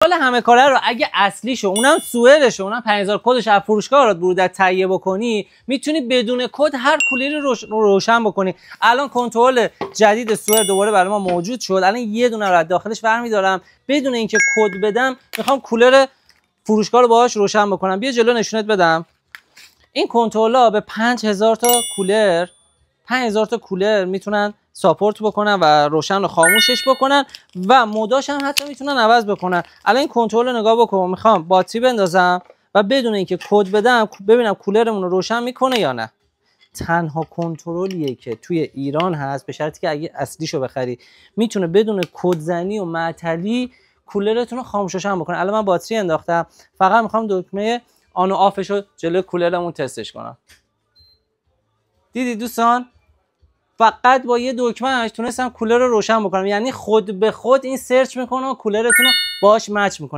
حالا همه کاره رو اگه اصلیشو اونم سوئدشو اونم 5000 کدش از فروشگاه رو برودت تهیه بکنی، میتونی بدون کد هر کولری رو روشن بکنی. الان کنترل جدید سوئد دوباره برای ما موجود شد. الان یه دونه رو از داخلش برمی‌دارم بدون اینکه کد بدم، میخوام کولر فروشگاه رو باهاش روشن بکنم. بیا جلو نشونت بدم. این کنترل‌ها به 5000 تا کولر میتونن ساپورت بکنن و روشن و خاموشش بکنن و موداش هم حتی میتونن عوض بکنن. الان این کنترل رو نگاه بکن، میخوام باتری بندازم و بدون اینکه کد بدم ببینم کولرمون رو روشن میکنه یا نه. تنها کنترلیه که توی ایران هست، به شرطی که اگه اصلیشو بخری، میتونه بدون کدزنی و معطلی کولرتون رو خاموش روشن بکنه. الان من باتری انداختم، فقط میخوام دکمه آن و آفش رو جلوی کولرمون تستش کنم. دیدی دوستان؟ فقط با یه دکمه‌اش تونستم کولر رو روشن بکنم. یعنی خود به خود این سرچ میکنه و کولرتون رو باهاش مچ میکنه.